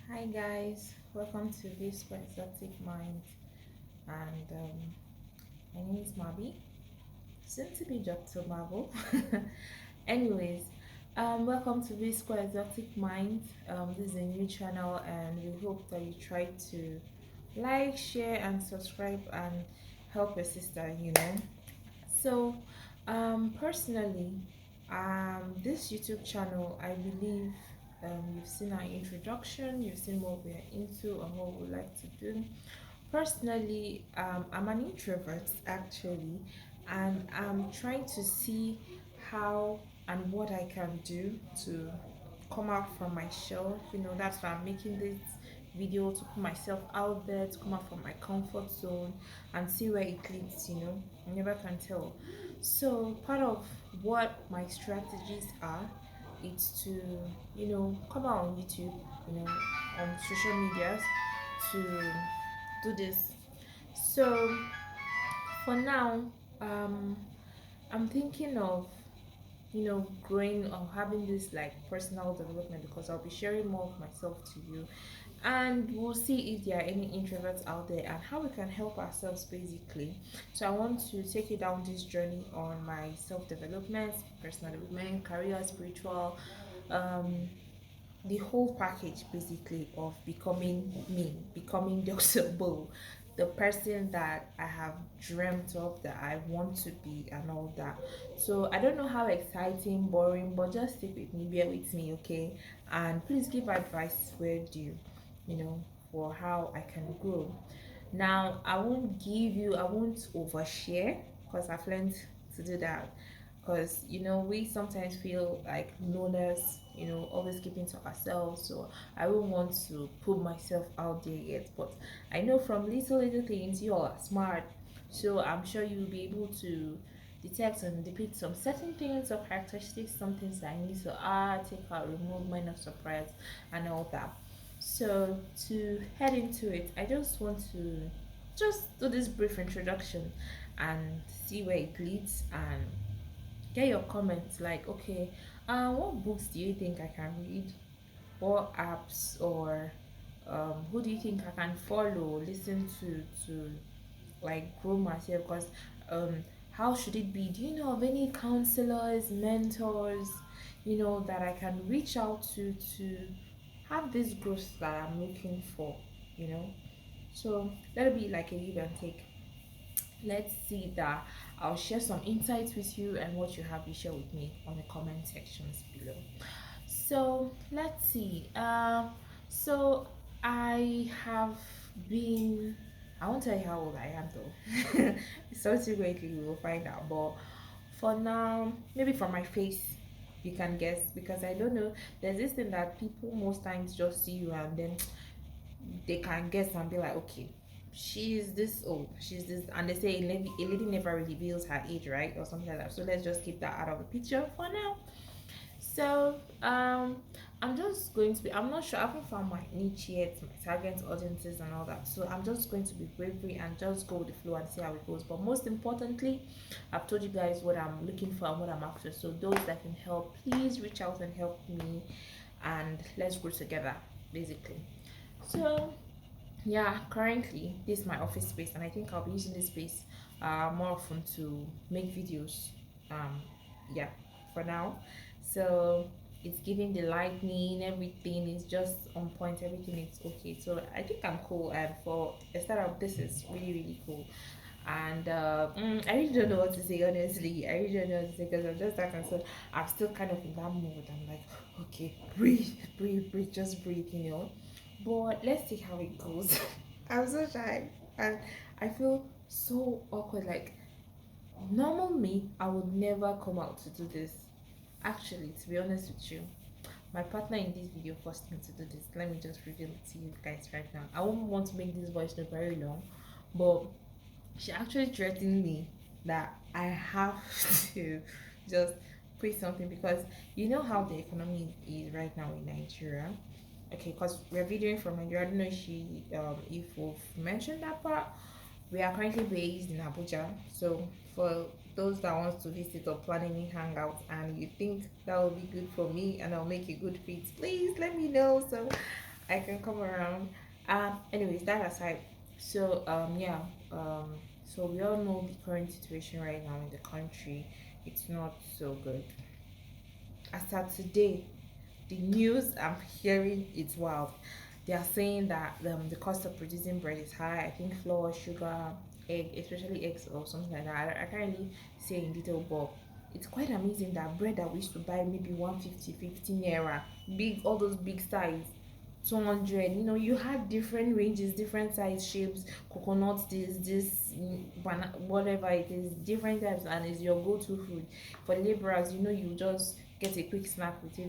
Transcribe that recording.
Hi guys, welcome to this Exotic Mind, and my name is Mabi, soon to be Dr. Marvel. Anyways, welcome to this Exotic Mind. This is a new channel, and we hope that you try to like, share, and subscribe, and help your sister. So, personally, this YouTube channel, I believe, you've seen our introduction, you've seen what we're into and what we like to do. Personally, I'm an introvert actually, and I'm trying to see how and what I can do to come out from my shell. That's why I'm making this video, to put myself out there, to come out from my comfort zone and see where it leads. You never can tell. So, part of what my strategies are, it's to, come out on YouTube, on social medias to do this. So for now, um, I'm thinking of growing or having this like personal development, because I'll be sharing more of myself to you, and we'll see if there are any introverts out there and how we can help ourselves basically. So I want to take you down this journey on my self development, personal development, career, spiritual, um the whole package basically of becoming me, becoming Dr. Bo, the person that I have dreamt of, that I want to be, and all that. So I don't know how exciting, boring, but just stick with me, bear with me, okay? And please give advice where due, you know, for how I can grow. Now, I won't overshare, because I've learned to do that. Because, we sometimes feel like loners, always keeping to ourselves. So I don't want to put myself out there yet. But I know from little things, you all are smart. So I'm sure you'll be able to detect and depict some certain things or characteristics, some things that I need to add, take out, remove, minor surprise, and all that. So to head into it, I just want to just do this brief introduction and see where it leads, and get your comments like, okay, what books do you think I can read? What apps or who do you think I can follow, listen to like grow myself? Because how should it be? Do you know of any counselors, mentors, that I can reach out to have this growth that I'm looking for, you know? So that'll be like a give and take. Let's see that I'll share some insights with you, and what you have, you share with me on the comment sections below. So let's see. So I have been. I won't tell you how old I am though. Subsequently, we will find out. But for now, maybe from my face, you can guess, because I don't know. There's this thing that people most times just see you and then they can guess and be like, okay, she's this old, she's this, and they say a lady never reveals her age, right, or something like that. So let's just keep that out of the picture for now. So I'm just going to be, I'm not sure, I haven't found my niche yet, my target audiences and all that. So I'm just going to be bravery and just go with the flow and see how it goes. But most importantly, I've told you guys what I'm looking for and what I'm after. So those that can help, please reach out and help me, and let's grow together basically. So yeah, currently this is my office space, and I think I'll be using this space more often to make videos. Um, yeah, for now. So it's giving the lightning, everything is just on point, everything is okay. So I think I'm cool, and for a startup, this is really really cool. And I really don't know what to say, honestly. I really don't know what to say, because I'm just that concerned. I'm still kind of in that mode. I'm like, okay, breathe, breathe, breathe, just breathe. But let's see how it goes. I'm so shy, and I feel so awkward. Like, normal me, I would never come out to do this. Actually, to be honest with you, my partner in this video forced me to do this. Let me just reveal it to you guys right now. I won't want to make this voice note very long, but she actually threatened me that I have to just put something, because you know how the economy is right now in Nigeria. Okay, because we're videoing from Nigeria. I don't know if we've mentioned that part. We are currently based in Abuja. So for those that wants to visit or plan any hangouts, and you think that will be good for me and I'll make a good fit, please let me know. So I can come around. Anyways, that aside, so yeah, so we all know the current situation right now in the country. It's not so good. As of today, the news I'm hearing is wild. They are saying that the cost of producing bread is high. I think flour, sugar, egg, especially eggs or something like that. I can't really say in detail, but it's quite amazing that bread that we used to buy maybe 150, 15 naira, big, all those big size, 200. You know, you had different ranges, different size, shapes, coconut, whatever it is, different types, and it's your go to food. For laborers, you know, you just get a quick snack with it